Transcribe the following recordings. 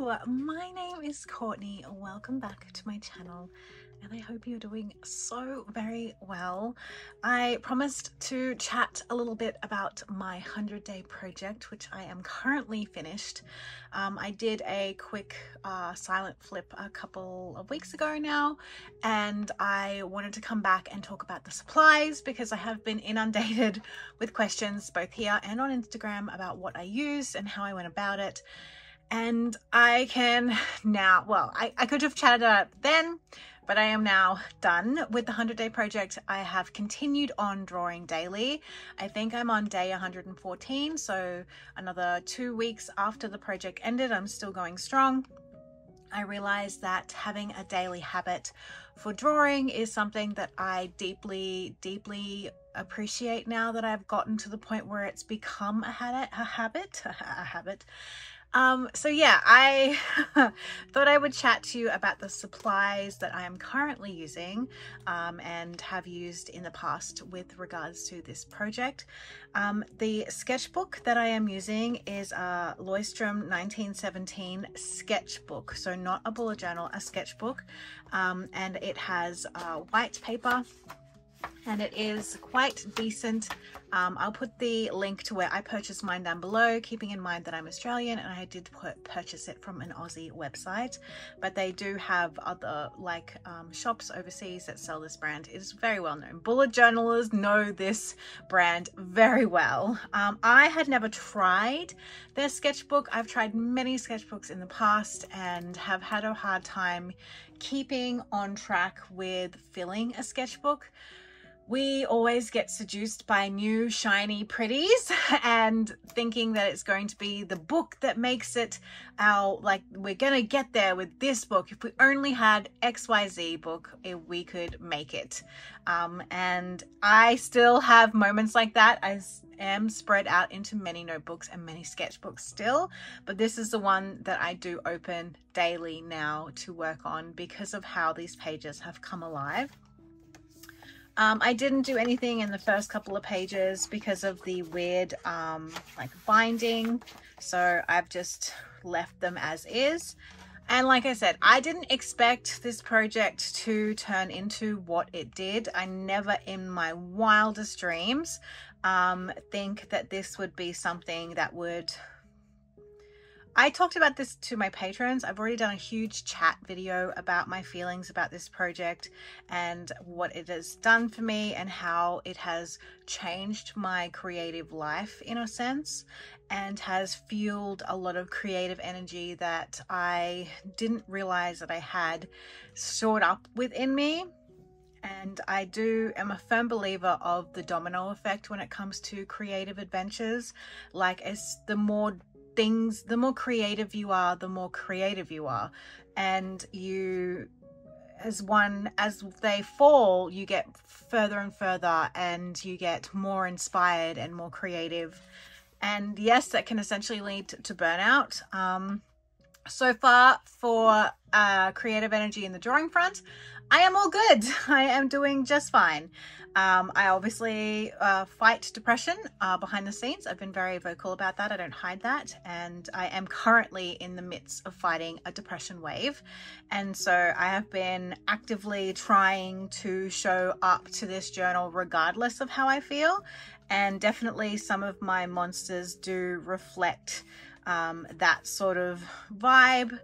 Hello, my name is Courtney. Welcome back to my channel and I hope you're doing so very well. I promised to chat a little bit about my 100-day project, which I am currently finished. I did a quick silent flip a couple of weeks ago now, and I wanted to come back and talk about the supplies because I have been inundated with questions both here and on Instagram about what I used and how I went about it. And I can now, well, I could have chatted about it then, but I am now done with the 100-day project. I have continued on drawing daily. I think I'm on day 114, so another 2 weeks after the project ended, I'm still going strong. I realized that having a daily habit for drawing is something that I deeply appreciate now that I've gotten to the point where it's become a habit. So yeah, I thought I would chat to you about the supplies that I am currently using and have used in the past with regards to this project. The sketchbook that I am using is a Leuchtturm 1917 sketchbook, so not a bullet journal, a sketchbook, and it has white paper. And it is quite decent. I'll put the link to where I purchased mine down below, keeping in mind that I'm Australian and I did purchase it from an Aussie website, but they do have other shops overseas that sell this brand. It is very well known. Bullet journalers know this brand very well. I had never tried their sketchbook. I've tried many sketchbooks in the past and have had a hard time keeping on track with filling a sketchbook. We always get seduced by new shiny pretties and thinking that it's going to be the book that makes it we're gonna get there with this book. If we only had XYZ book, we could make it. And I still have moments like that. I am spread out into many notebooks and many sketchbooks still, but this is the one that I do open daily now to work on because of how these pages have come alive. I didn't do anything in the first couple of pages because of the weird binding, so I've just left them as is. And like I said, I didn't expect this project to turn into what it did. I never in my wildest dreams think that this would be something that would... I talked about this to my patrons. I've already done a huge chat video about my feelings about this project and what it has done for me and how it has changed my creative life in a sense and has fueled a lot of creative energy that I didn't realize that I had stored up within me. And I am a firm believer of the domino effect when it comes to creative adventures. Like, the more creative you are, the more creative you are, and as they fall, you get further and further and you get more inspired and more creative. And yes, that can essentially lead to burnout. So far for creative energy in the drawing front, I am all good. I am doing just fine. I obviously fight depression behind the scenes. I've been very vocal about that. I don't hide that. And I am currently in the midst of fighting a depression wave. And so I have been actively trying to show up to this journal regardless of how I feel. And definitely some of my monsters do reflect that sort of vibe.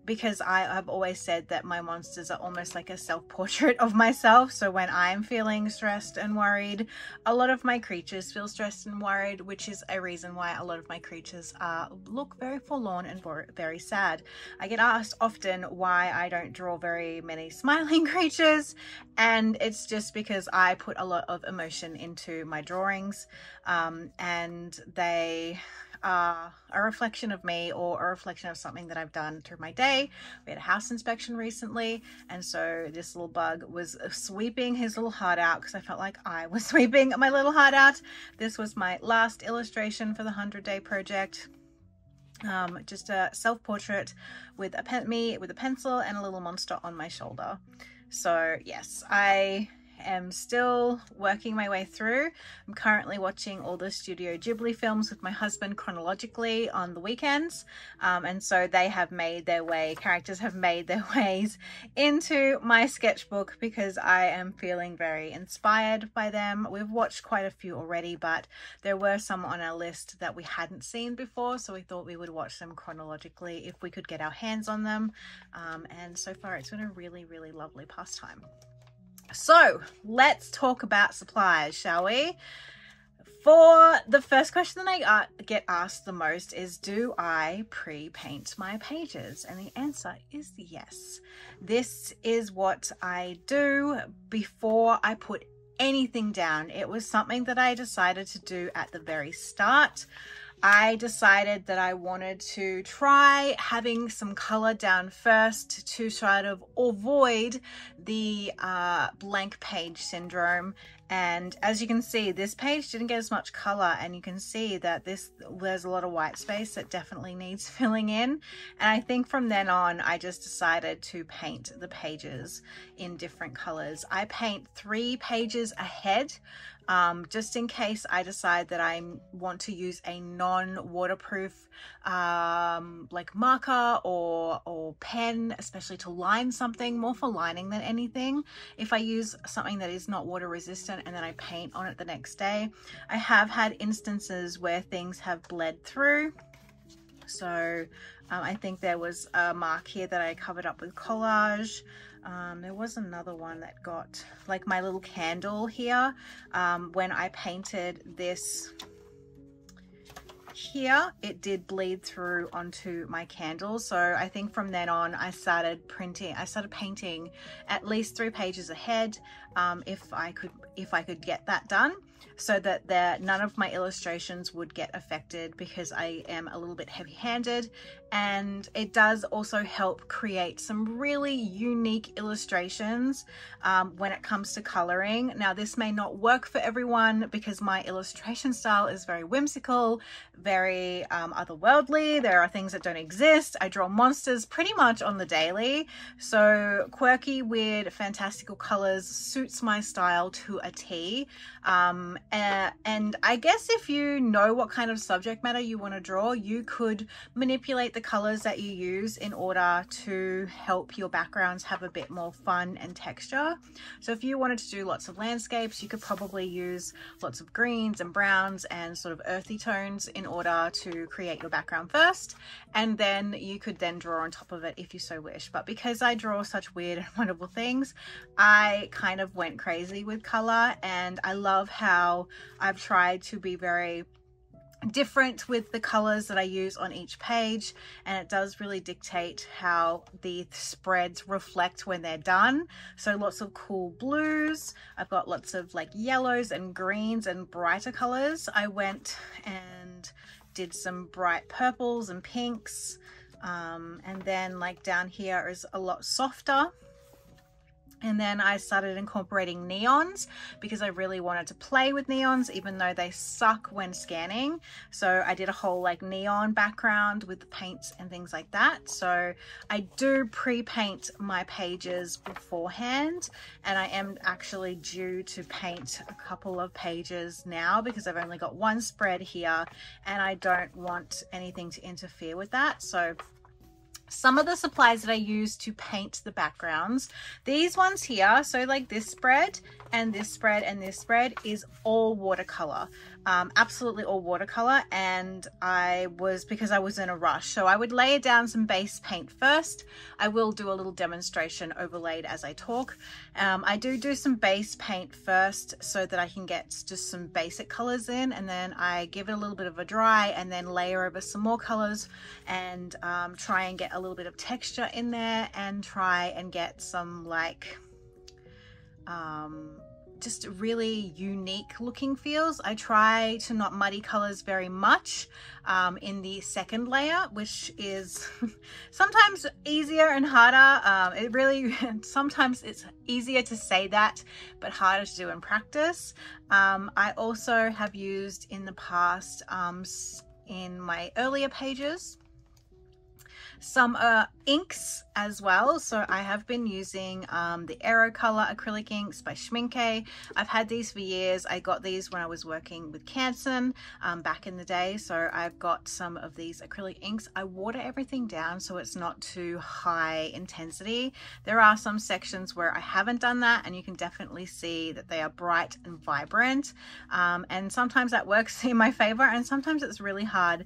Because I have always said that my monsters are almost like a self-portrait of myself. So when I'm feeling stressed and worried, a lot of my creatures feel stressed and worried, which is a reason why a lot of my creatures look very forlorn and very sad. I get asked often why I don't draw very many smiling creatures, and it's just because I put a lot of emotion into my drawings, and they a reflection of me or a reflection of something that I've done through my day. We had a house inspection recently, and so this little bug was sweeping his little heart out because I felt like I was sweeping my little heart out. This was my last illustration for the 100-day project. Just a self-portrait with a pencil and a little monster on my shoulder. So yes, I am still working my way through. I'm currently watching all the Studio Ghibli films with my husband chronologically on the weekends, and so they have made their way, characters have made their ways into my sketchbook because I am feeling very inspired by them. We've watched quite a few already, but there were some on our list that we hadn't seen before, so we thought we would watch them chronologically if we could get our hands on them, and so far it's been a really lovely pastime. So let's talk about supplies, shall we? For the first question that I get asked the most is, do I pre-paint my pages? And the answer is yes. This is what I do before I put anything down. It was something that I decided to do at the very start. I decided that I wanted to try having some color down first to sort of avoid the blank page syndrome. And as you can see, this page didn't get as much color, and you can see that there's a lot of white space that definitely needs filling in. And I think from then on, I just decided to paint the pages in different colors. I paint 3 pages ahead, just in case I decide that I want to use a non-waterproof like marker or pen, especially to line something, more for lining than anything. If I use something that is not water resistant and then I paint on it the next day, I have had instances where things have bled through. So I think there was a mark here that I covered up with collage. There was another one that got, like my little candle here, when I painted this here, it did bleed through onto my candle. So I think from then on I started painting at least 3 pages ahead, if I could get that done, so that none of my illustrations would get affected, because I am a little bit heavy-handed, and it does also help create some really unique illustrations when it comes to coloring. Now, this may not work for everyone because my illustration style is very whimsical, very otherworldly. There are things that don't exist. I draw monsters pretty much on the daily, so quirky, weird, fantastical colors suits my style to a T. And I guess if you know what kind of subject matter you want to draw, you could manipulate the colors that you use in order to help your backgrounds have a bit more fun and texture. So if you wanted to do lots of landscapes, you could probably use lots of greens and browns and sort of earthy tones in order to create your background first, and then you could then draw on top of it if you so wish. But because I draw such weird and wonderful things, I kind of went crazy with color, and I love how I've tried to be very different with the colors that I use on each page, and it does really dictate how the spreads reflect when they're done. So lots of cool blues, I've got lots of like yellows and greens and brighter colors. I went and did some bright purples and pinks, and then like down here is a lot softer. And then I started incorporating neons because I really wanted to play with neons, even though they suck when scanning. So I did a whole like neon background with the paints and things like that. So I do pre-paint my pages beforehand, and I am actually due to paint a couple of pages now because I've only got 1 spread here and I don't want anything to interfere with that. So some of the supplies that I use to paint the backgrounds, these ones here, so like this spread and this spread and this spread is all watercolor, absolutely all watercolor. And because I was in a rush, so I would lay down some base paint first. I will do a little demonstration overlaid as I talk. I do some base paint first so that I can get just some basic colors in, and then I give it a little bit of a dry and then layer over some more colors and try and get a little bit of texture in there and try and get some like just really unique looking feels. I try to not muddy colors very much in the second layer, which is sometimes easier and harder. Sometimes it's easier to say that, but harder to do in practice. I also have used in the past in my earlier pages Some inks as well. So I have been using the Aero Color acrylic inks by Schmincke. I've had these for years. I got these when I was working with Canson back in the day. So I've got some of these acrylic inks. I water everything down so it's not too high intensity. There are some sections where I haven't done that, and you can definitely see that they are bright and vibrant, and sometimes that works in my favor, and sometimes it's really hard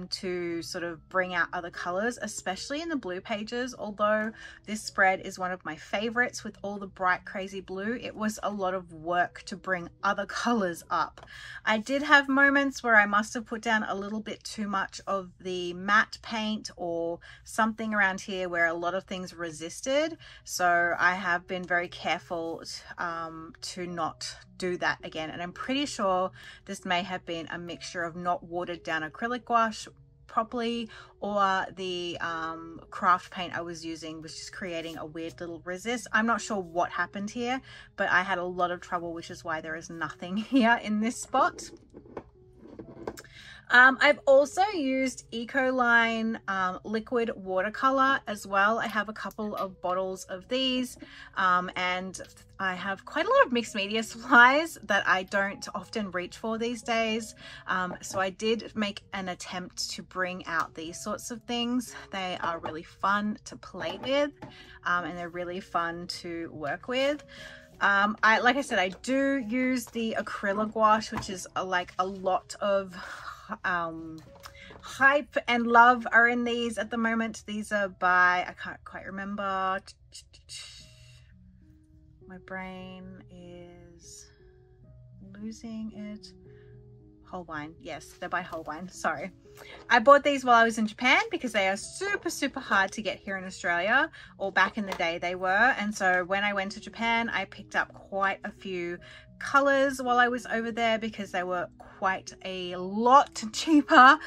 to sort of bring out other colors, especially in the blue pages. Although this spread is one of my favorites with all the bright crazy blue, it was a lot of work to bring other colors up. I did have moments where I must have put down a little bit too much of the matte paint or something around here where a lot of things resisted, so I have been very careful to not do that again. And I'm pretty sure this may have been a mixture of not watered down acrylic gouache properly, or the craft paint I was using was just creating a weird little resist. I'm not sure what happened here, but I had a lot of trouble, which is why there is nothing here in this spot. I've also used Ecoline liquid watercolor as well. I have a couple of bottles of these, and I have quite a lot of mixed media supplies that I don't often reach for these days. So I did make an attempt to bring out these sorts of things. They are really fun to play with, and they're really fun to work with. Like I said, I do use the acrylic gouache, which is like a lot of hype and love are in these at the moment. These are by, I can't quite remember, my brain is losing it. Holbein, yes, they're by Holbein, sorry. I bought these while I was in Japan because they are super hard to get here in Australia, or back in the day they were. And so when I went to Japan, I picked up quite a few colors while I was over there because they were quite a lot cheaper.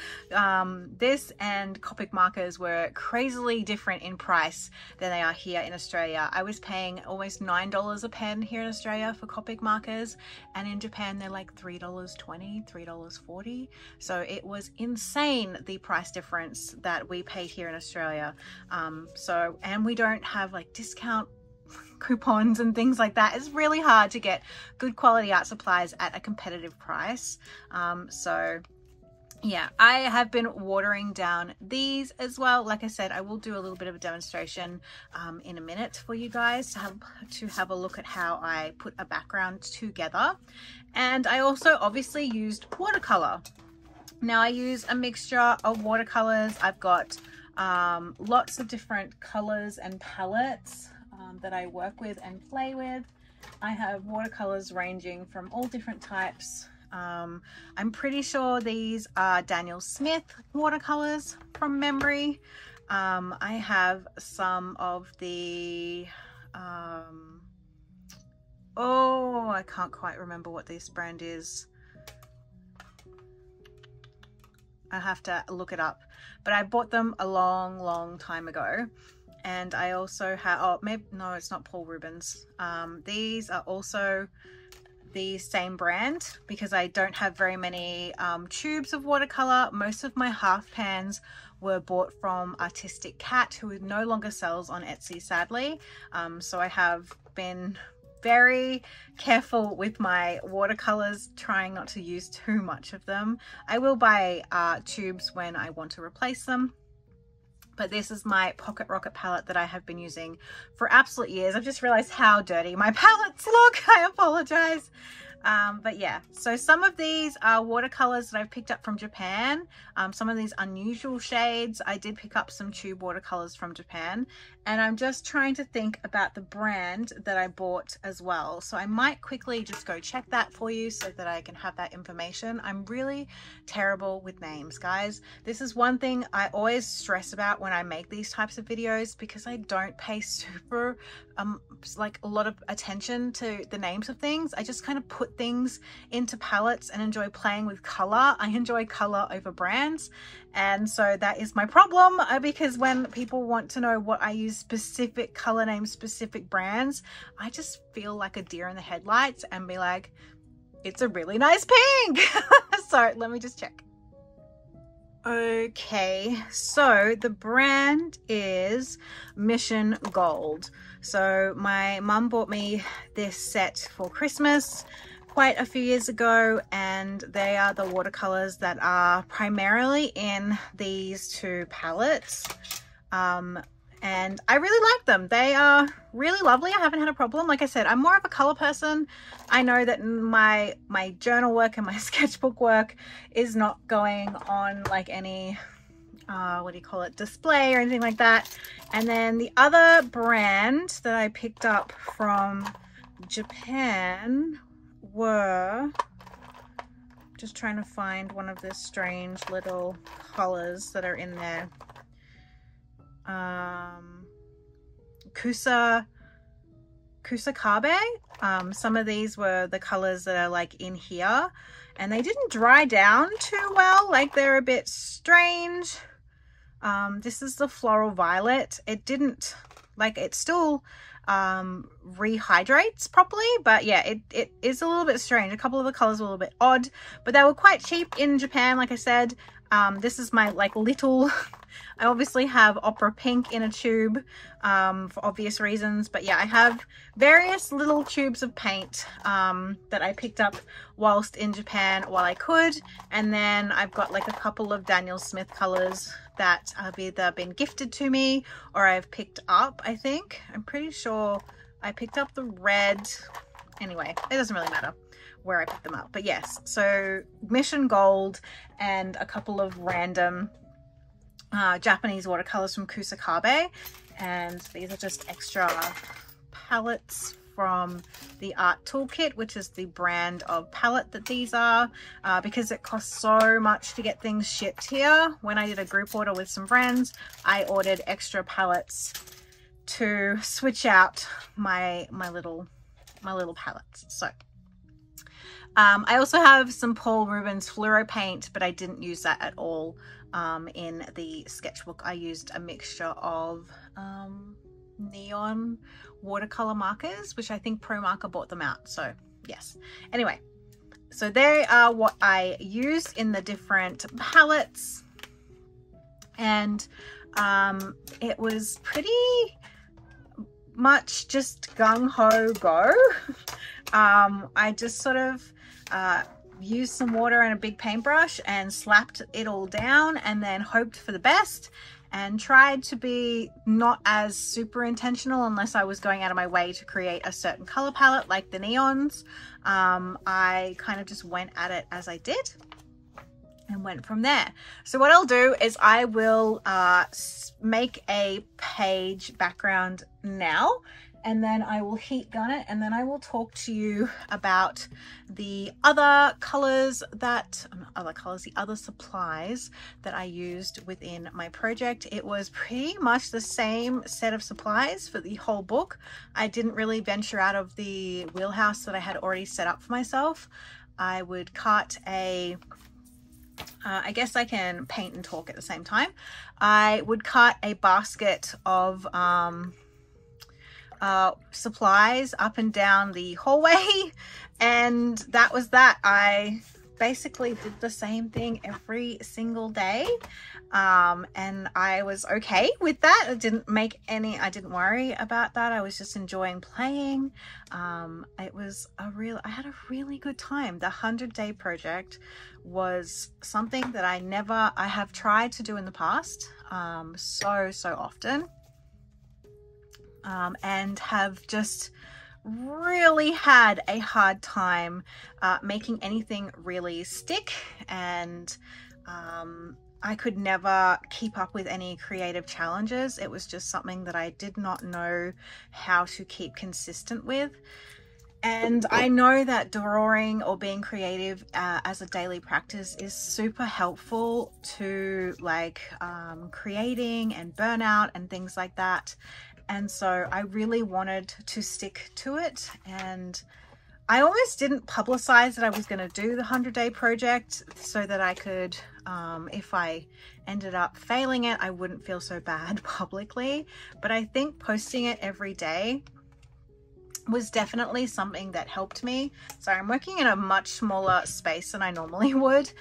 This and Copic markers were crazily different in price than they are here in Australia. I was paying almost $9 a pen here in Australia for Copic markers, and in Japan they're like $3.20, $3.40. So it was insane, the price difference that we pay here in Australia. And we don't have like discount coupons and things like that. It's really hard to get good quality art supplies at a competitive price. So yeah, I have been watering down these as well. Like I said, I will do a little bit of a demonstration in a minute for you guys to have a look at how I put a background together. And I also obviously used watercolor. Now I use a mixture of watercolors. I've got lots of different colors and palettes that I work with and play with. I have watercolors ranging from all different types. I'm pretty sure these are Daniel Smith watercolors from memory. I have some of the oh, I can't quite remember what this brand is. I have to look it up, but I bought them a long time ago. And I also have, oh, maybe, no, it's not Paul Rubens. These are also the same brand because I don't have very many tubes of watercolor. Most of my half pans were bought from Artistic Cat, who no longer sells on Etsy, sadly. So I have been very careful with my watercolors, trying not to use too much of them. I will buy tubes when I want to replace them. But this is my Pocket Rocket palette that I have been using for absolute years. I've just realized how dirty my palettes look. I apologize. But yeah, so some of these are watercolors that I've picked up from Japan. Some of these unusual shades, I did pick up some tube watercolors from Japan. And I'm just trying to think about the brand that I bought as well. So I might quickly just go check that for you so that I can have that information. I'm really terrible with names, guys. This is one thing I always stress about when I make these types of videos, because I don't pay super like a lot of attention to the names of things. I just kind of put things into palettes and enjoy playing with color. I enjoy color over brands, and so that is my problem, because when people want to know what I use, specific color names, specific brands, I just feel like a deer in the headlights and be like, it's a really nice pink. So let me just check. Okay, so the brand is Mission Gold. So my mum bought me this set for Christmas quite a few years ago, and they are the watercolors that are primarily in these two palettes. And I really like them. They are really lovely. I haven't had a problem. Like I said, I'm more of a color person. I know that my journal work and my sketchbook work is not going on like any, what do you call it, display or anything like that. And then the other brand that I picked up from Japan were, just trying to find one of the strange little colors that are in there. Kusakabe. Some of these were the colors that are like in here, and they didn't dry down too well. Like, they're a bit strange. This is the Floral Violet. It didn't, like, it still rehydrates properly, but yeah, it is a little bit strange. A couple of the colors were a little bit odd, but they were quite cheap in Japan. Like I said, this is my like little I obviously have Opera Pink in a tube for obvious reasons, but yeah, I have various little tubes of paint that I picked up whilst in Japan while I could, and then I've got like a couple of Daniel Smith colors that have either been gifted to me or I've picked up. I think I'm pretty sure I picked up the red. Anyway, it doesn't really matter where I picked them up, but yes, so Mission Gold and a couple of random Japanese watercolors from Kusakabe, and these are just extra palettes from the Art Toolkit, which is the brand of palette that these are, because it costs so much to get things shipped here. When I did a group order with some friends, I ordered extra palettes to switch out my little palettes. So I also have some Paul Rubens fluoro paint, but I didn't use that at all in the sketchbook. I used a mixture of neon watercolor markers, which I think Pro Marker bought them out. So yes, anyway, so they are what I used in the different palettes, and it was pretty much just gung-ho go. I just sort of used some water and a big paintbrush and slapped it all down, and then hoped for the best and tried to be not as super intentional unless I was going out of my way to create a certain color palette like the neons. I kind of just went at it as I did and went from there. So what I'll do is I will make a page background now, and then I will heat gun it, and then I will talk to you about the other colors that, the other supplies that I used within my project. It was pretty much the same set of supplies for the whole book. I didn't really venture out of the wheelhouse that I had already set up for myself. I would cut a I guess I can paint and talk at the same time. I would cut a basket of supplies up and down the hallway, and that was that. I basically did the same thing every single day, and I was okay with that. I didn't worry about that. I was just enjoying playing. It was I had a really good time. The 100-day project was something that I have tried to do in the past so often, and have just really had a hard time making anything really stick, and I could never keep up with any creative challenges. It was just something that I did not know how to keep consistent with. And I know that drawing or being creative as a daily practice is super helpful to like creating and burnout and things like that. And so I really wanted to stick to it, and I almost didn't publicize that I was going to do the 100-day project so that I could, if I ended up failing it, I wouldn't feel so bad publicly. But I think posting it every day was definitely something that helped me. So I'm working in a much smaller space than I normally would.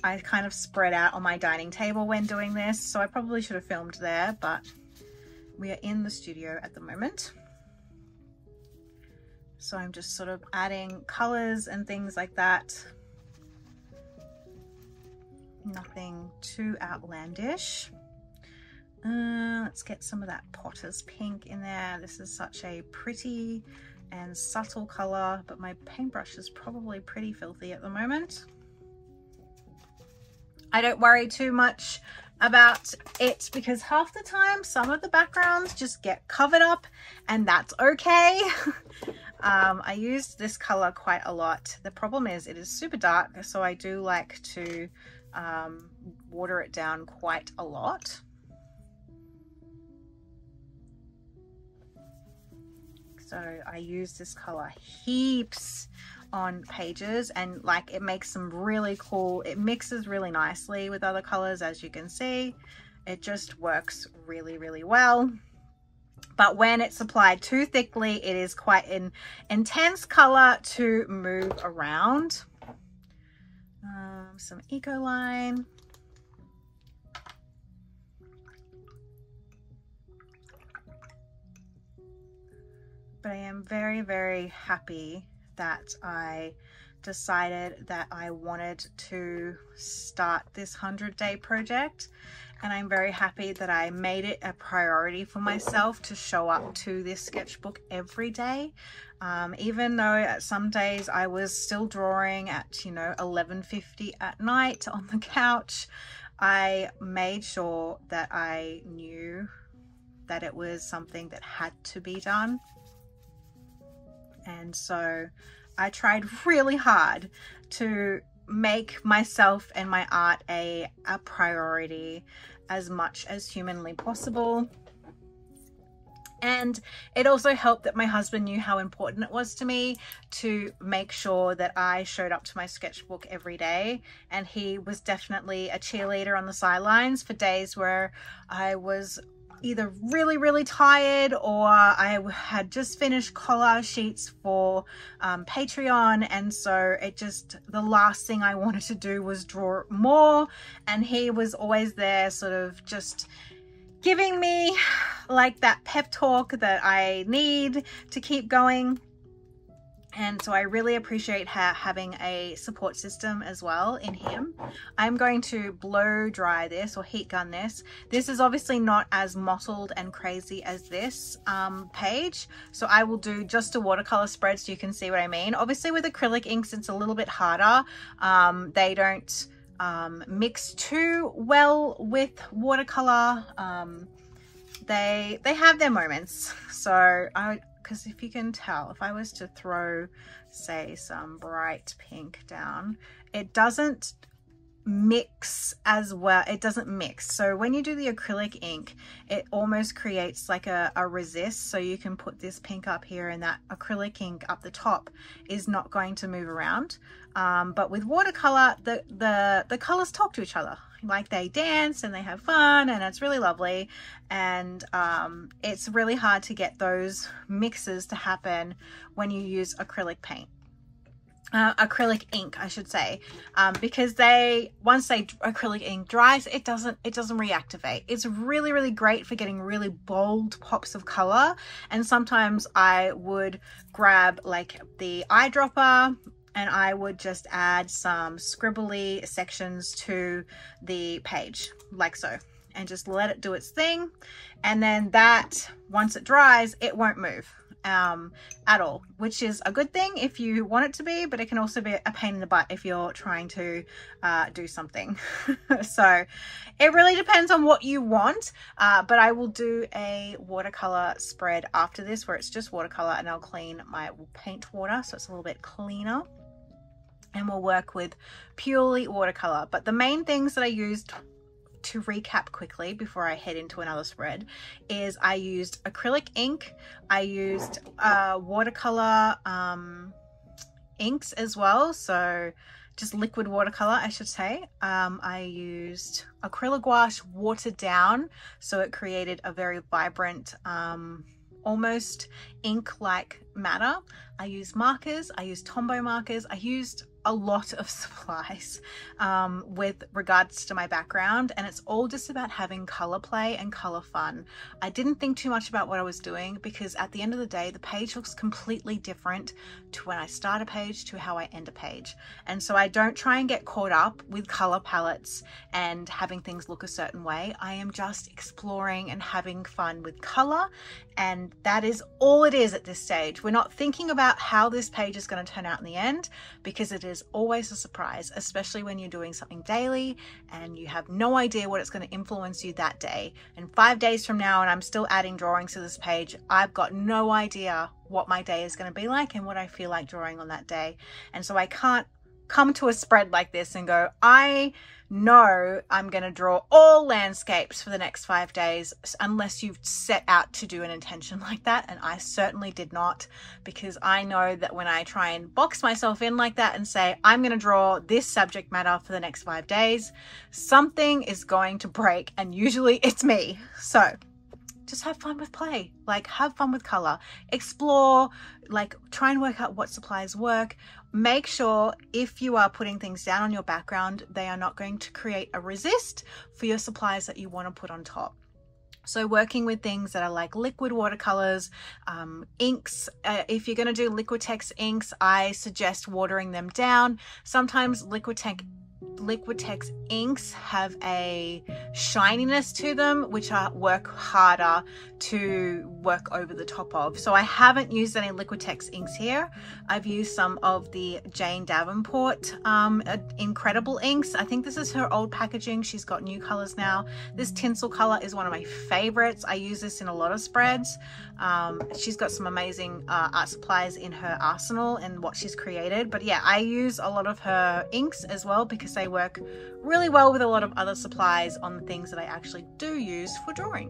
I kind of spread out on my dining table when doing this, so I probably should have filmed there, but we are in the studio at the moment. So I'm just sort of adding colors and things like that. Nothing too outlandish. Let's get some of that Potter's pink in there. This is such a pretty and subtle color, but my paintbrush is probably pretty filthy at the moment. I don't worry too much about it because half the time some of the backgrounds just get covered up, and that's okay. I used this color quite a lot. The problem is it is super dark, so I do like to water it down quite a lot. So I use this color heaps on pages, and like it makes them really cool. It mixes really nicely with other colors, as you can see. It just works really, really well. But when it's applied too thickly, it is quite an intense color to move around. Some Ecoline. But I am very, very happy that I decided that I wanted to start this 100-day project, and I'm very happy that I made it a priority for myself to show up to this sketchbook every day. Even though some days I was still drawing at, you know, 11:50 at night on the couch, I made sure that I knew that it was something that had to be done. And so I tried really hard to make myself and my art a priority as much as humanly possible. And it also helped that my husband knew how important it was to me to make sure that I showed up to my sketchbook every day. And he was definitely a cheerleader on the sidelines for days where I was either really, really tired, or I had just finished collage sheets for Patreon, and so it just, the last thing I wanted to do was draw more, and he was always there sort of just giving me like that pep talk that I need to keep going. And so I really appreciate having a support system as well in him. I'm going to blow dry this, or heat gun this. This is obviously not as mottled and crazy as this page. So I will do just a watercolor spread so you can see what I mean. Obviously with acrylic inks, it's a little bit harder. They don't mix too well with watercolor. They have their moments. So because if you can tell, if I was to throw, say, some bright pink down, it doesn't mix as well. It doesn't mix. So when you do the acrylic ink, it almost creates like a resist. So you can put this pink up here, and that acrylic ink up the top is not going to move around. But with watercolor, the colors talk to each other. Like they dance and they have fun, and it's really lovely. And it's really hard to get those mixes to happen when you use acrylic paint. Acrylic ink, I should say, because once acrylic ink dries, it doesn't reactivate. It's really, really great for getting really bold pops of color. And sometimes I would grab like the eyedropper, and I would just add some scribbly sections to the page, like so, and just let it do its thing. And then that, once it dries, it won't move at all, which is a good thing if you want it to be, but it can also be a pain in the butt if you're trying to do something. So it really depends on what you want, but I will do a watercolor spread after this where it's just watercolor, and I'll clean my paint water so it's a little bit cleaner. And we'll work with purely watercolor. But the main things that I used, to recap quickly before I head into another spread, is I used acrylic ink, I used watercolor inks as well, so just liquid watercolor, I should say. I used acrylic gouache watered down, so it created a very vibrant almost ink-like matter. I used markers, I used tombow markers, I used a lot of supplies with regards to my background, and it's all just about having color play and color fun. I didn't think too much about what I was doing because at the end of the day, the page looks completely different to when I start a page to how I end a page. And so I don't try and get caught up with color palettes and having things look a certain way. I am just exploring and having fun with color, and that is all it is at this stage. We're not thinking about how this page is going to turn out in the end, because it is always a surprise, especially when you're doing something daily and you have no idea what it's going to influence you that day. And 5 days from now, and I'm still adding drawings to this page, I've got no idea what my day is going to be like and what I feel like drawing on that day. And so I can't come to a spread like this and go, I know I'm going to draw all landscapes for the next 5 days, unless you've set out to do an intention like that. And I certainly did not, because I know that when I try and box myself in like that and say, I'm going to draw this subject matter for the next 5 days, something is going to break, and usually it's me. So just have fun with play, like have fun with color, explore, like try and work out what supplies work. Make sure if you are putting things down on your background, they are not going to create a resist for your supplies that you want to put on top. So working with things that are like liquid watercolors, inks, if you're going to do Liquitex inks, I suggest watering them down. Sometimes Liquitex inks have a shininess to them, which work harder to work over the top of. So I haven't used any Liquitex inks here. I've used some of the Jane Davenport incredible inks. I think this is her old packaging. She's got new colors now. This tinsel color is one of my favorites. I use this in a lot of spreads. She's got some amazing art supplies in her arsenal and what she's created. But yeah, I use a lot of her inks as well because they work really well with a lot of other supplies on the things that I actually do use for drawing.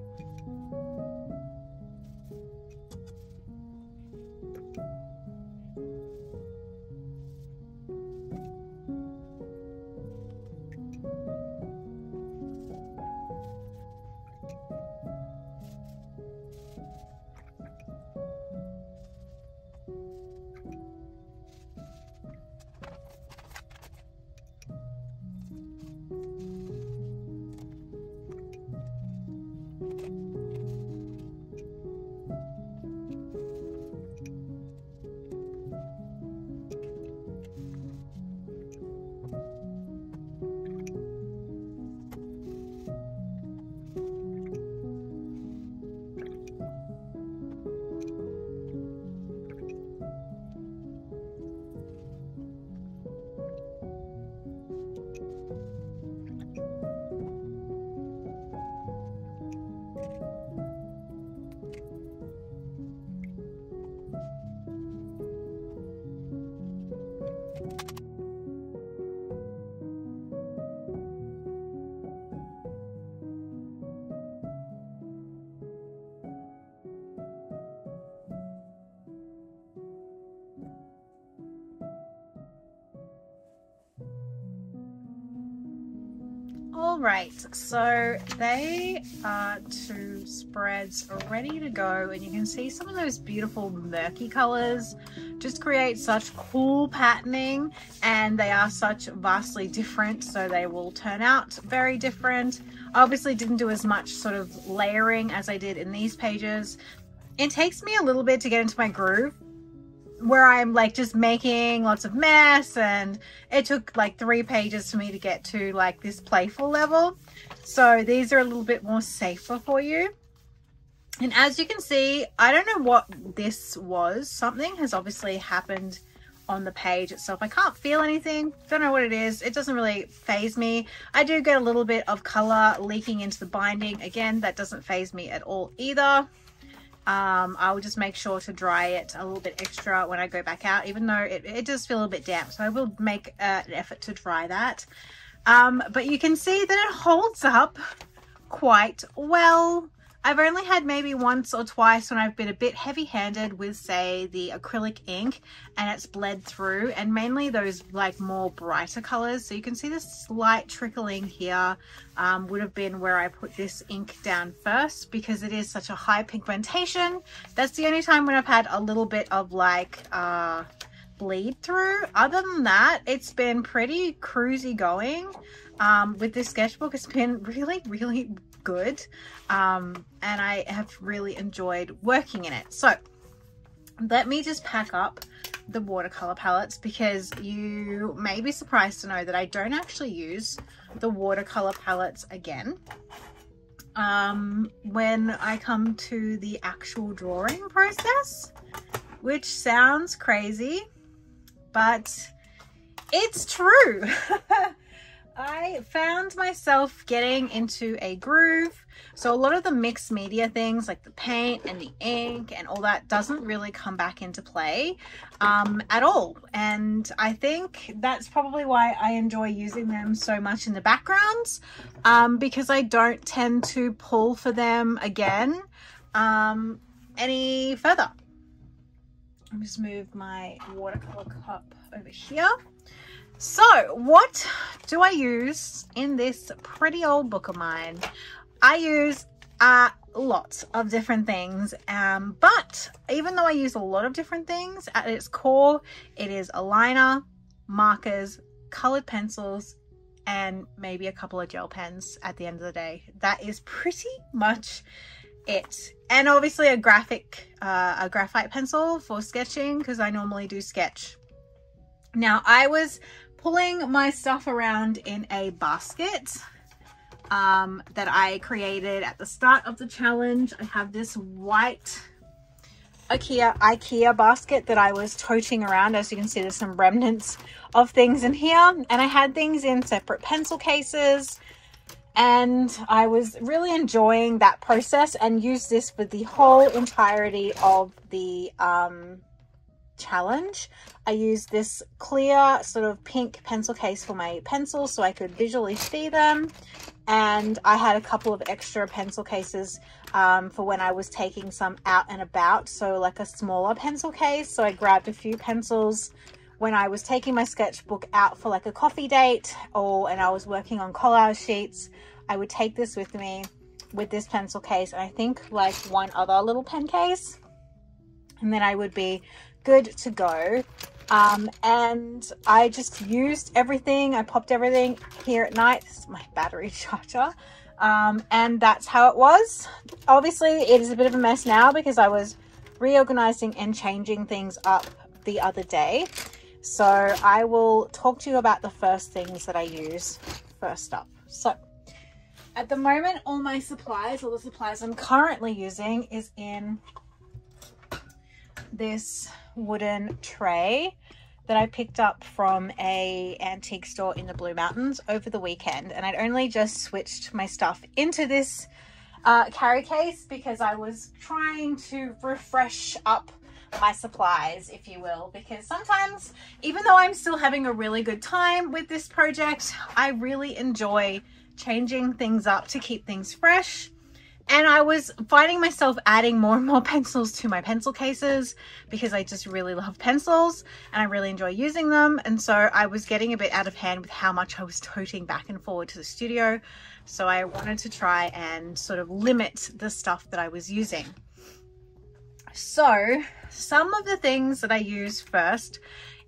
All right, so they are 2 spreads ready to go, and you can see some of those beautiful murky colors just create such cool patterning, and they are such vastly different, so they will turn out very different. I obviously didn't do as much sort of layering as I did in these pages. It takes me a little bit to get into my groove, where I'm like just making lots of mess, and it took like 3 pages for me to get to like this playful level. So these are a little bit more safer for you. And as you can see, I don't know what this was. Something has obviously happened on the page itself. I can't feel anything, don't know what it is. It doesn't really faze me. I do get a little bit of color leaking into the binding. Again, that doesn't faze me at all either. I will just make sure to dry it a little bit extra when I go back out, even though it does feel a bit damp, so I will make an effort to dry that. But you can see that it holds up quite well. I've only had maybe once or twice when I've been a bit heavy-handed with, say, the acrylic ink, and it's bled through, and mainly those like more brighter colors. So you can see the slight trickling here would have been where I put this ink down first, because it is such a high pigmentation. That's the only time when I've had a little bit of like bleed through. Other than that, it's been pretty cruisy going. With this sketchbook, it's been really, really good. And I have really enjoyed working in it. So let me just pack up the watercolor palettes, because you may be surprised to know that I don't actually use the watercolor palettes again when I come to the actual drawing process, which sounds crazy, but it's true. I found myself getting into a groove. So a lot of the mixed media things like the paint and the ink and all that doesn't really come back into play at all. And I think that's probably why I enjoy using them so much in the backgrounds, because I don't tend to pull for them again any further. I'll just move my watercolor cup over here. So what do I use in this pretty old book of mine? I use lots of different things, but even though I use a lot of different things, at its core it is a liner, markers, colored pencils, and maybe a couple of gel pens at the end of the day. That is pretty much it. And obviously a graphite pencil for sketching, because I normally do sketch. Now, I was pulling my stuff around in a basket that I created at the start of the challenge. I have this white IKEA basket that I was toting around. As you can see, there's some remnants of things in here, and I had things in separate pencil cases, and I was really enjoying that process and used this for the whole entirety of the challenge. I used this clear sort of pink pencil case for my pencils so I could visually see them, and I had a couple of extra pencil cases for when I was taking some out and about, so like a smaller pencil case. So I grabbed a few pencils when I was taking my sketchbook out for like a coffee date, and I was working on collage sheets. I would take this with me with this pencil case, and I think like one other little pen case, and then I would be good to go. And I just used everything. I popped everything here at night. This is my battery charger. And that's how it was. Obviously it is a bit of a mess now because I was reorganizing and changing things up the other day. So I will talk to you about the first things that I use first up. So at the moment, all my supplies, all the supplies I'm currently using is in this wooden tray that I picked up from a antique store in the Blue Mountains over the weekend, and I'd only just switched my stuff into this carry case because I was trying to refresh up my supplies, if you will, because sometimes, even though I'm still having a really good time with this project, I really enjoy changing things up to keep things fresh. And I was finding myself adding more and more pencils to my pencil cases because I just really love pencils and I really enjoy using them. And so I was getting a bit out of hand with how much I was toting back and forward to the studio. So I wanted to try and sort of limit the stuff that I was using. So some of the things that I use first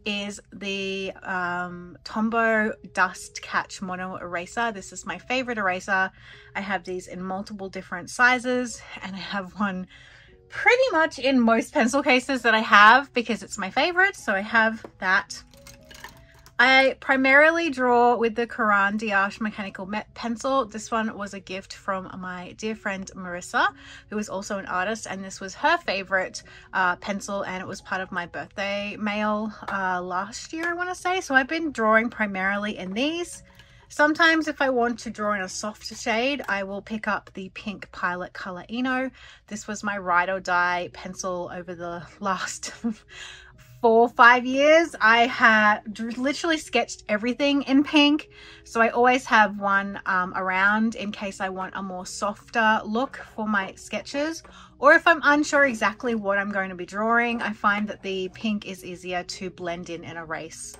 is the Tombow Dust Catch Mono Eraser. This is my favorite eraser. I have these in multiple different sizes, and I have one pretty much in most pencil cases that I have because it's my favorite. So I have that. I primarily draw with the Caran d'Ache mechanical pencil. This one was a gift from my dear friend Marissa, who is also an artist, and this was her favorite pencil, and it was part of my birthday mail last year, I want to say. So I've been drawing primarily in these. Sometimes if I want to draw in a softer shade, I will pick up the pink Pilot Color Eno. This was my ride or die pencil over the last 4 or 5 years. I had literally sketched everything in pink, so I always have one around in case I want a more softer look for my sketches, or if I'm unsure exactly what I'm going to be drawing, I find that the pink is easier to blend in and erase.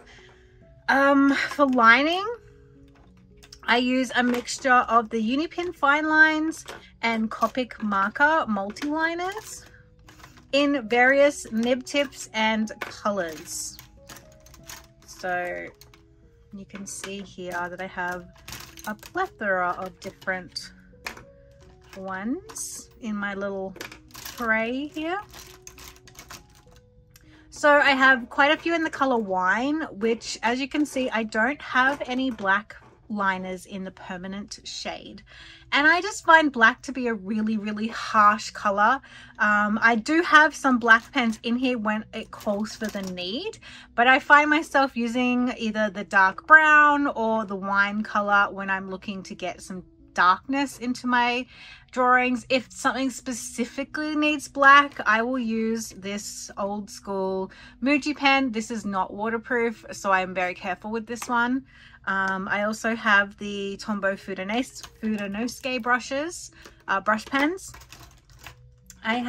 For lining, I use a mixture of the Unipin Fine Lines and Copic Marker multi-liners in various nib tips and colors. So you can see here that I have a plethora of different ones in my little tray here. So I have quite a few in the color wine, which, as you can see, I don't have any black liners in the permanent shade, and I just find black to be a really harsh color. I do have some black pens in here when it calls for the need, but I find myself using either the dark brown or the wine color when I'm looking to get some darkness into my drawings. If something specifically needs black, I will use this old school Muji pen. This is not waterproof, so I'm very careful with this one. I also have the Tombow Fudanose brushes, brush pens. I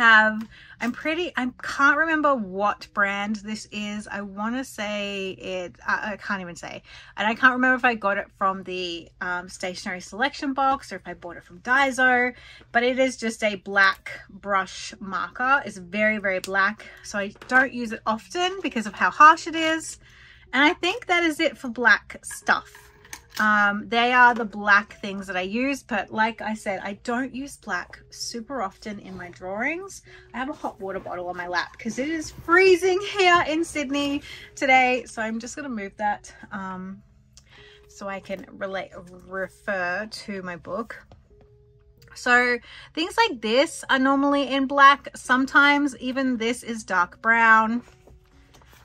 can't remember what brand this is. I want to say it, I can't even say. And I can't remember if I got it from the stationery selection box or if I bought it from Daiso, but it is just a black brush marker. It's very black, so I don't use it often because of how harsh it is. And I think that is it for black stuff. They are the black things that I use, but like I said, I don't use black super often in my drawings. I have a hot water bottle on my lap because it is freezing here in Sydney today, so I'm just going to move that so I can refer to my book. So things like this are normally in black. Sometimes even this is dark brown.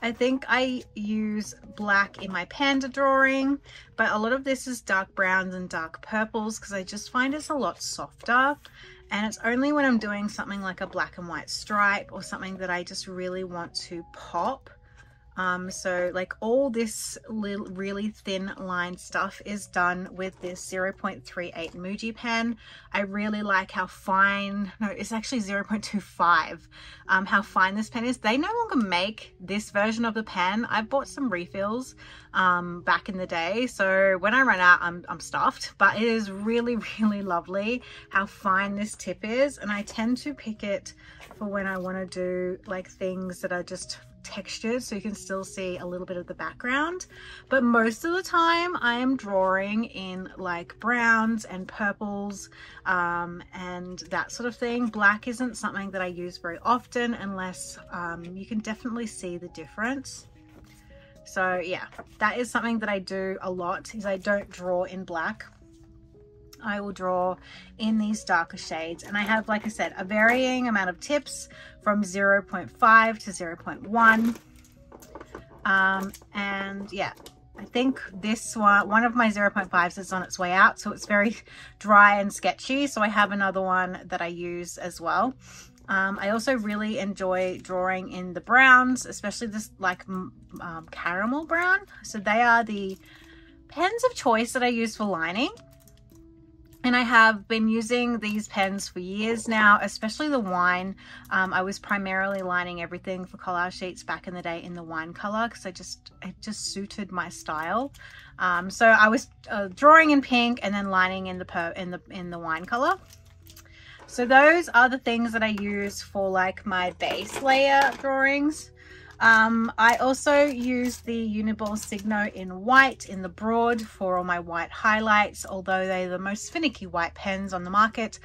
I think I use black in my panda drawing, but a lot of this is dark browns and dark purples because I just find it's a lot softer. And it's only when I'm doing something like a black and white stripe or something that I just really want to pop. So like all this really thin line stuff is done with this 0.38 Muji pen. I really like how fine, no, it's actually 0.25, how fine this pen is. They no longer make this version of the pen. I bought some refills back in the day, so when I run out, I'm stuffed, but it is really lovely how fine this tip is. And I tend to pick it for when I want to do like things that are just textured, so you can still see a little bit of the background. But most of the time I am drawing in like browns and purples and that sort of thing. Black isn't something that I use very often unless you can definitely see the difference. So yeah, that is something that I do a lot, is I don't draw in black. I will draw in these darker shades, and I have, like I said, a varying amount of tips from 0.5 to 0.1. And yeah, I think this one of my 0.5s is on its way out, so it's very dry and sketchy, so I have another one that I use as well. I also really enjoy drawing in the browns, especially this like caramel brown. So they are the pens of choice that I use for lining. And I have been using these pens for years now, especially the wine. I was primarily lining everything for collage sheets back in the day in the wine color because it just suited my style. So I was drawing in pink and then lining in the wine color. So those are the things that I use for like my base layer drawings. I also use the Uniball Signo in white in the broad for all my white highlights. Although they're the most finicky white pens on the market,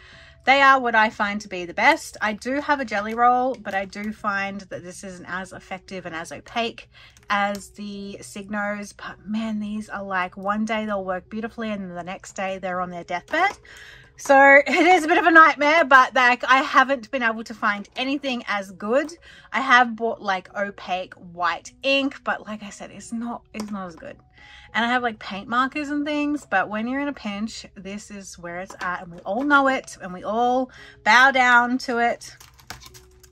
they are what I find to be the best. I do have a jelly roll, but I do find that this isn't as effective and as opaque as the Signos. But man, these are like, one day they'll work beautifully and the next day they're on their deathbed. So it is a bit of a nightmare, but like I haven't been able to find anything as good. I have bought like opaque white ink, but like I said, it's not as good. And I have like paint markers and things, but when you're in a pinch, this is where it's at, and we all know it and we all bow down to it.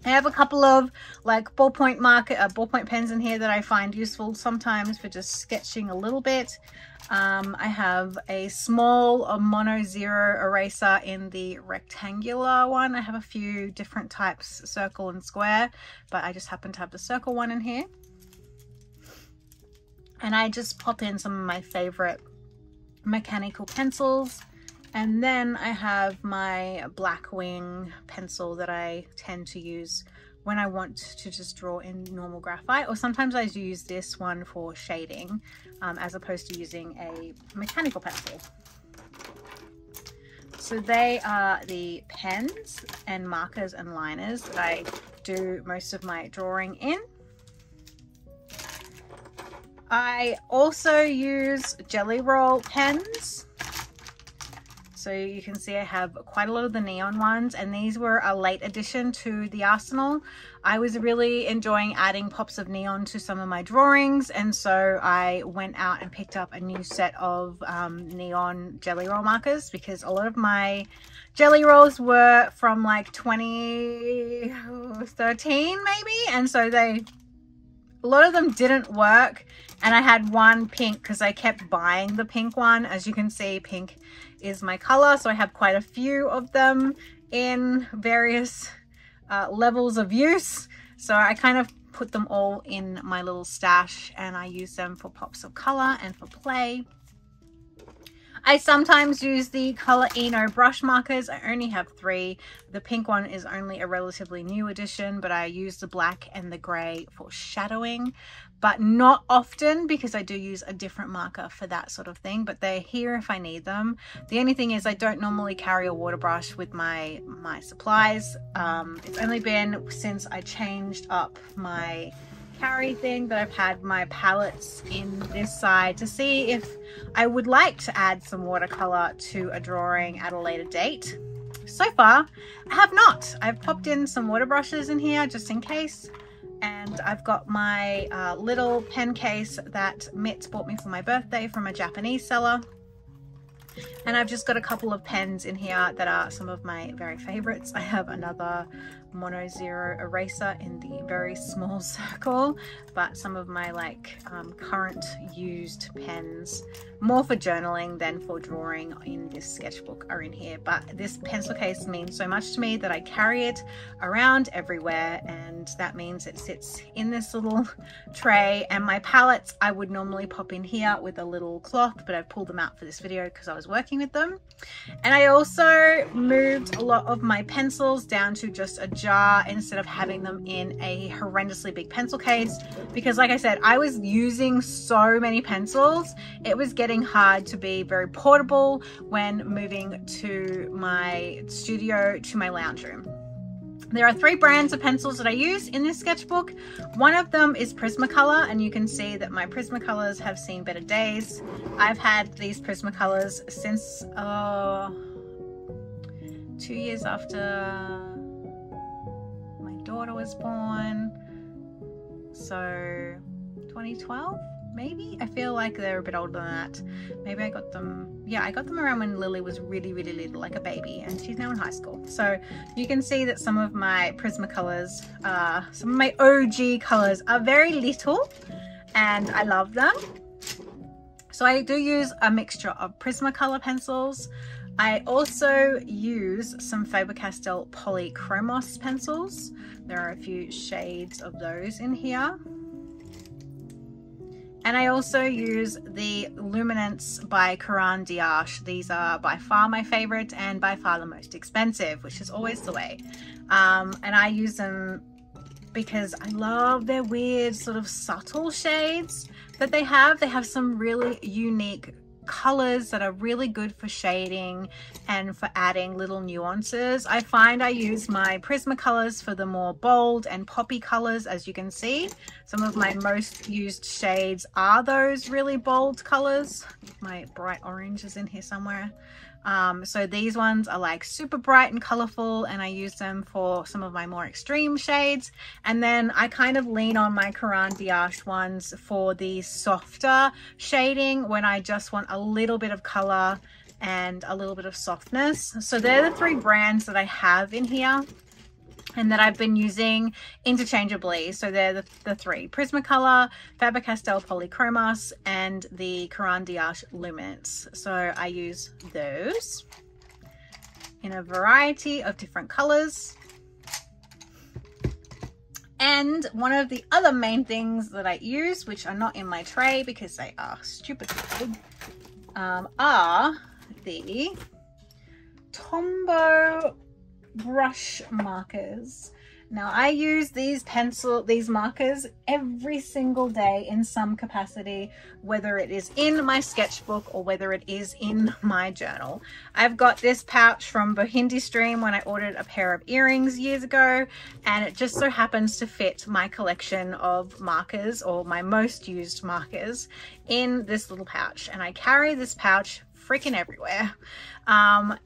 I have a couple of like ballpoint pens in here that I find useful sometimes for just sketching a little bit. I have a small mono zero eraser in the rectangular one. I have a few different types, circle and square, but I just happen to have the circle one in here. And I just pop in some of my favorite mechanical pencils. And then I have my Blackwing pencil that I tend to use when I want to just draw in normal graphite, or sometimes I use this one for shading as opposed to using a mechanical pencil. So they are the pens and markers and liners that I do most of my drawing in. I also use jelly roll pens. So you can see I have quite a lot of the neon ones, and these were a late addition to the arsenal. I was really enjoying adding pops of neon to some of my drawings, and so I went out and picked up a new set of neon jelly roll markers, because a lot of my jelly rolls were from like 2013 maybe, and so a lot of them didn't work. And I had one pink because I kept buying the pink one. As you can see, pink is my color, so I have quite a few of them in various levels of use. So I kind of put them all in my little stash, and I use them for pops of color and for play. I sometimes use the Color Eno brush markers. I only have 3. The pink one is only a relatively new addition, but I use the black and the gray for shadowing, but not often, because I do use a different marker for that sort of thing, but they're here if I need them. The only thing is I don't normally carry a water brush with my supplies. It's only been since I changed up my carry thing that I've had my palettes in this side to see if I would like to add some watercolor to a drawing at a later date. So far I have not. I've popped in some water brushes in here just in case, and I've got my little pen case that Mitz bought me for my birthday from a Japanese seller. And I've just got a couple of pens in here that are some of my very favorites. I have another Mono Zero eraser in the very small circle, but some of my like current used pens, more for journaling than for drawing in this sketchbook, are in here. But this pencil case means so much to me that I carry it around everywhere, and that means it sits in this little tray. And my palettes I would normally pop in here with a little cloth, but I've pulled them out for this video because I was working with them. And I also moved a lot of my pencils down to just a jar instead of having them in a horrendously big pencil case, because like I said, I was using so many pencils, it was getting hard to be very portable when moving to my studio, to my lounge room. There are 3 brands of pencils that I use in this sketchbook. One of them is Prismacolor, and you can see that my Prismacolors have seen better days. I've had these Prismacolors since 2 years after my daughter was born, so 2012 maybe. I feel like they're a bit older than that. Maybe I got them, yeah, I got them around when Lily was really little, like a baby, and she's now in high school. So you can see that some of my Prismacolors, some of my OG colors are very little, and I love them. So I do use a mixture of Prismacolor pencils. I also use some Faber-Castell Polychromos pencils. There are a few shades of those in here. And I also use the Luminance by Caran d'Ache. These are by far my favorite and by far the most expensive, which is always the way. And I use them because I love their weird sort of subtle shades that they have. They have some really unique colors that are really good for shading and for adding little nuances. I find I use my Prismacolors for the more bold and poppy colors. As you can see, some of my most used shades are those really bold colors. My bright orange is in here somewhere. So these ones are like super bright and colorful, and I use them for some of my more extreme shades. And then I kind of lean on my Caran d'Ache ones for the softer shading when I just want a little bit of color and a little bit of softness. So they're the 3 brands that I have in here and that I've been using interchangeably. So they're the 3: Prismacolor, Faber-Castell Polychromos, and the Caran d'Ache Luminance. So I use those in a variety of different colors. And one of the other main things that I use, which are not in my tray because they are stupidly big, are the Tombow brush markers. Now I use these markers every single day in some capacity, whether it is in my sketchbook or whether it is in my journal. I've got this pouch from Bohindi Stream when I ordered a pair of earrings years ago, and it just so happens to fit my collection of markers, or my most used markers, in this little pouch. And I carry this pouch freaking everywhere.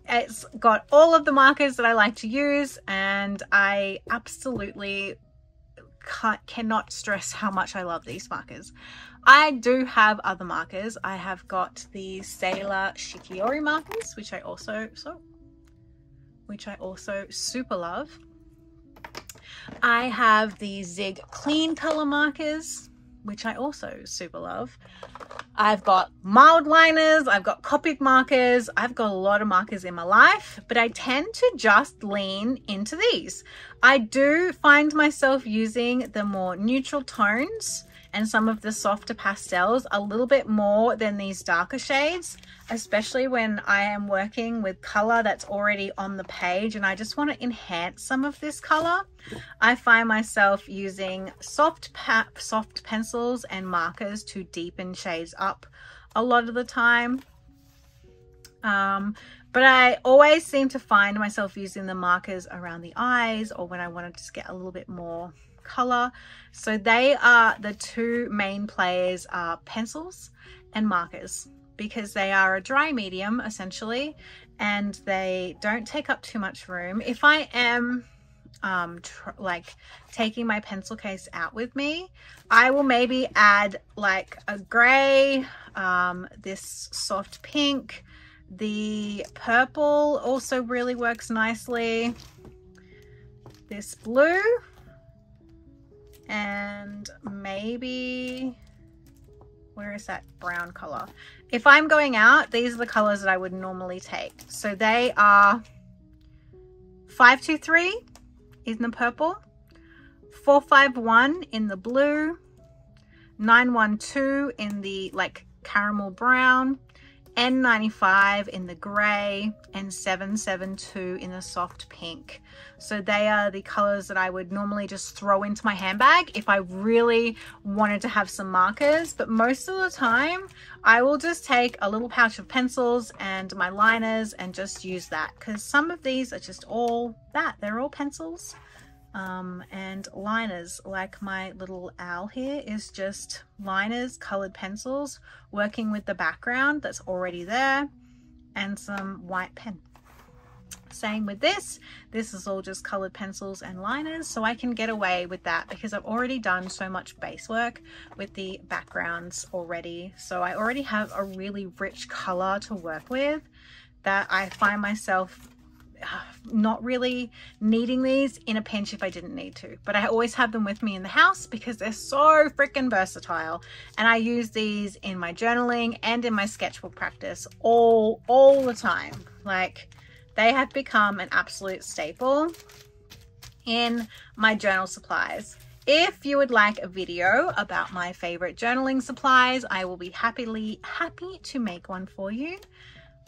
It's got all of the markers that I like to use, and I absolutely cannot stress how much I love these markers. I do have other markers. I have got the Sailor Shikiori markers, which I also super love. I have the Zig Clean Color markers, which I also super love. I've got mild liners, I've got Copic markers, I've got a lot of markers in my life, but I tend to just lean into these. I do find myself using the more neutral tones and some of the softer pastels a little bit more than these darker shades, especially when I am working with color that's already on the page and I just want to enhance some of this color. I find myself using soft pencils and markers to deepen shades up a lot of the time. But I always seem to find myself using the markers around the eyes, or when I want to just get a little bit more color. So they are the two main players, are pencils and markers, because they are a dry medium essentially, and they don't take up too much room. If I am like taking my pencil case out with me, I will maybe add like a gray, this soft pink, the purple also really works nicely, this blue, and maybe, where is that brown color? If I'm going out, these are the colors that I would normally take. So they are 523 in the purple, 451 in the blue, 912 in the like caramel brown, N95 in the gray, and 772 in the soft pink. So they are the colors that I would normally just throw into my handbag if I really wanted to have some markers. But most of the time I will just take a little pouch of pencils and my liners and just use that, because some of these are just all that, they're all pencils. And liners, like my little owl here, is just liners, colored pencils, working with the background that's already there, and some white pen. Same with this is all just colored pencils and liners, so I can get away with that because I've already done so much base work with the backgrounds already. So I already have a really rich color to work with that I find myself not really needing these in a pinch if I didn't need to, but I always have them with me in the house because they're so freaking versatile, and I use these in my journaling and in my sketchbook practice all the time. Like, they have become an absolute staple in my journal supplies. If you would like a video about my favorite journaling supplies, I will be happy to make one for you.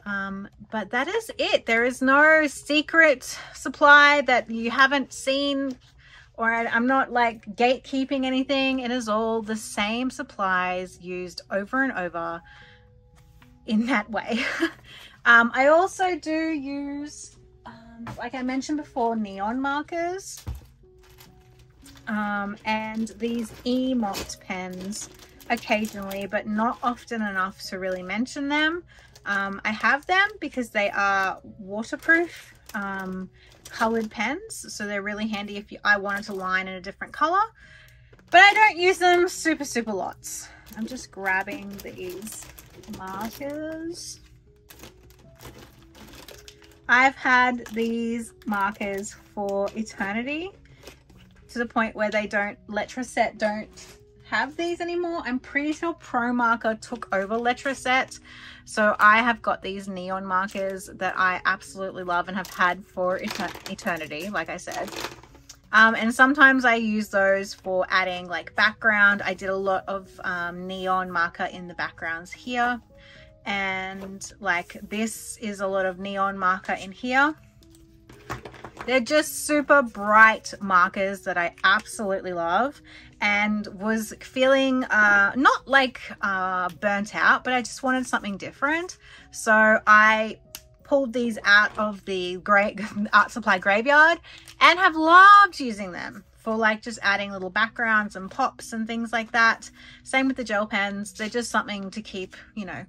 But that is it. There is no secret supply that you haven't seen, or I'm not like gatekeeping anything. It is all the same supplies used over and over in that way. I also do use, like I mentioned before, neon markers, and these Emot pens occasionally, but not often enough to really mention them. I have them because they are waterproof colored pens, so they're really handy if I wanted to line in a different color, but I don't use them super lots. I'm just grabbing these markers. I've had these markers for eternity, to the point where they don't, Letraset don't have these anymore. I'm pretty sure Pro Marker took over Letraset, so I have got these neon markers that I absolutely love and have had for eternity, like I said. And sometimes I use those for adding like background. I did a lot of neon marker in the backgrounds here, and like this is a lot of neon marker in here. They're just super bright markers that I absolutely love, and was feeling not like burnt out, but I just wanted something different. So I pulled these out of the art supply graveyard and have loved using them for like just adding little backgrounds and pops and things like that. Same with the gel pens. They're just something to keep, you know,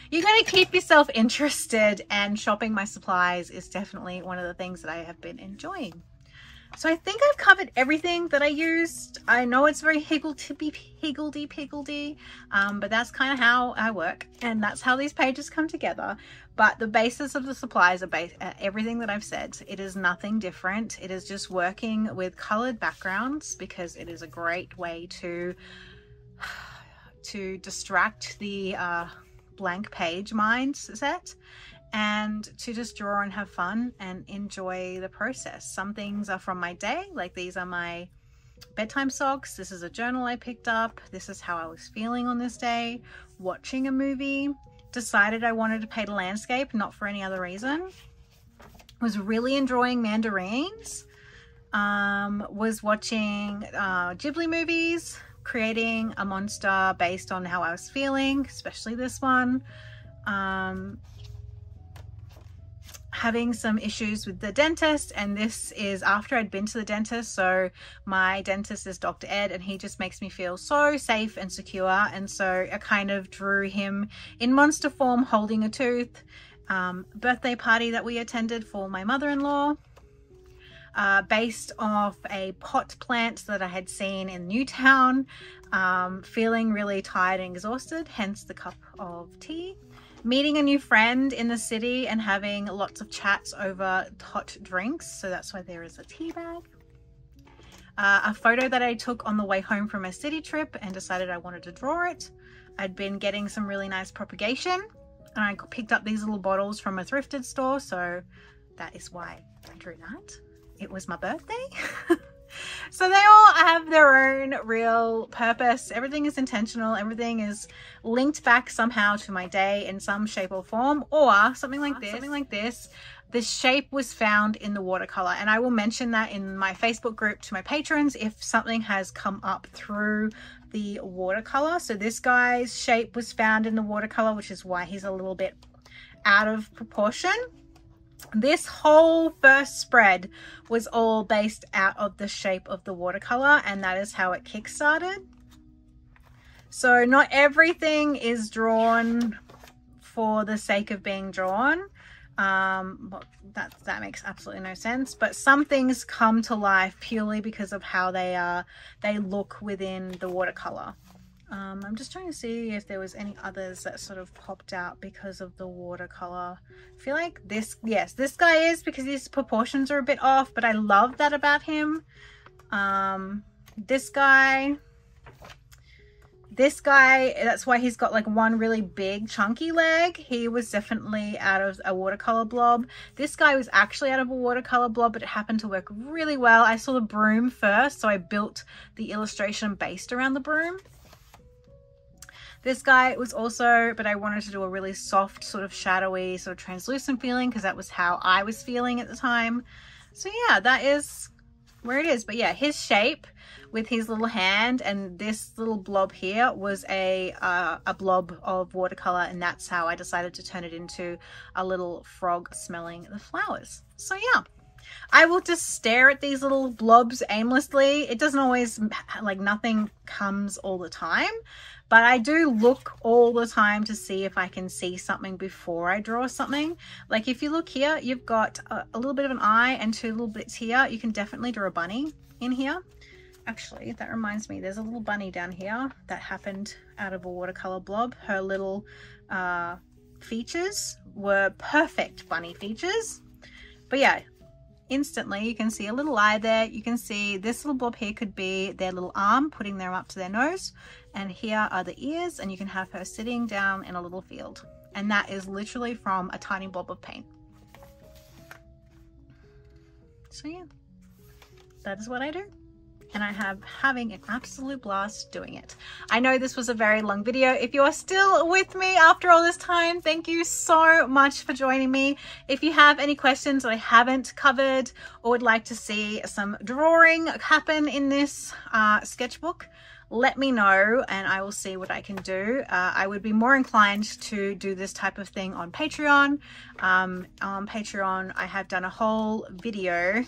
you gotta keep yourself interested, and shopping my supplies is definitely one of the things that I have been enjoying. So I think I've covered everything that I used. I know it's very higgledy-piggledy, but that's kind of how I work, and that's how these pages come together. But the basis of the supplies are everything that I've said. It is nothing different. It is just working with colored backgrounds, because it is a great way to distract the blank page mindset, and to just draw and have fun and enjoy the process. Some things are from my day, like these are my bedtime socks. This is a journal I picked up. This is how I was feeling on this day. Watching a movie, decided I wanted to paint a landscape, not for any other reason. Was really enjoying mandarins. Was watching Ghibli movies, creating a monster based on how I was feeling, especially this one. Having some issues with the dentist, and this is after I'd been to the dentist. So my dentist is Dr. Ed, and he just makes me feel so safe and secure, and so I kind of drew him in monster form holding a tooth. Birthday party that we attended for my mother-in-law, based off a pot plant that I had seen in Newtown. Feeling really tired and exhausted, hence the cup of tea. Meeting a new friend in the city and having lots of chats over hot drinks, so that's why there is a tea bag. A photo that I took on the way home from a city trip and decided I wanted to draw it. I'd been getting some really nice propagation, and I picked up these little bottles from a thrifted store, so that is why I drew that. It was my birthday. So they all have their own real purpose. Everything is intentional. Everything is linked back somehow to my day in some shape or form, or something like this. This shape was found in the watercolor, and I will mention that in my Facebook group to my patrons if something has come up through the watercolor. So this guy's shape was found in the watercolor, which is why he's a little bit out of proportion. This whole first spread was all based out of the shape of the watercolor, and that is how it kickstarted. So not everything is drawn for the sake of being drawn. That makes absolutely no sense, but some things come to life purely because of how they look within the watercolor. I'm just trying to see if there was any others that sort of popped out because of the watercolor. I feel like this, yes, this guy is, because his proportions are a bit off, but I love that about him. This guy, that's why he's got like one really big chunky leg. He was definitely out of a watercolor blob. This guy was actually out of a watercolor blob, but it happened to work really well. I saw the broom first, so I built the illustration based around the broom. This guy was also, but I wanted to do a really soft, sort of shadowy, sort of translucent feeling, because that was how I was feeling at the time. So yeah, that is where it is. But yeah, his shape with his little hand and this little blob here was a blob of watercolor, and that's how I decided to turn it into a little frog smelling the flowers. So yeah, I will just stare at these little blobs aimlessly. It doesn't always, like, nothing comes all the time, but I do look all the time to see if I can see something before I draw something. Like if you look here, you've got a little bit of an eye and two little bits here. You can definitely draw a bunny in here. Actually, that reminds me, there's a little bunny down here that happened out of a watercolor blob. Her little features were perfect bunny features. But yeah, instantly you can see a little eye there. You can see this little blob here could be their little arm putting them up to their nose, and here are the ears, and you can have her sitting down in a little field, and that is literally from a tiny blob of paint. So yeah, that is what I do. and I am having an absolute blast doing it. I know this was a very long video. If you are still with me after all this time, thank you so much for joining me. If you have any questions that I haven't covered or would like to see some drawing happen in this sketchbook, let me know and I will see what I can do. I would be more inclined to do this type of thing on Patreon. On Patreon, I have done a whole video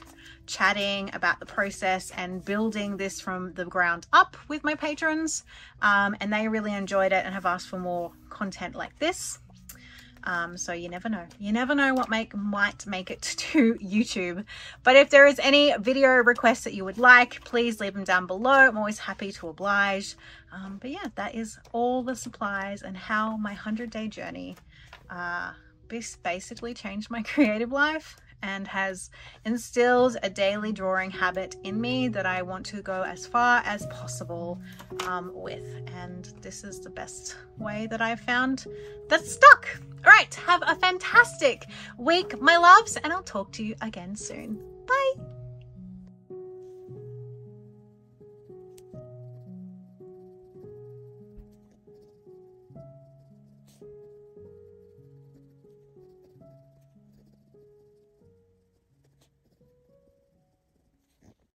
chatting about the process and building this from the ground up with my patrons, and they really enjoyed it and have asked for more content like this. So you never know what might make it to YouTube. But if there is any video requests that you would like, please leave them down below. I'm always happy to oblige. But yeah, that is all the supplies and how my 100-day journey basically changed my creative life and has instilled a daily drawing habit in me that I want to go as far as possible with. And this is the best way that I've found that's stuck. All right, have a fantastic week, my loves, and I'll talk to you again soon. Bye.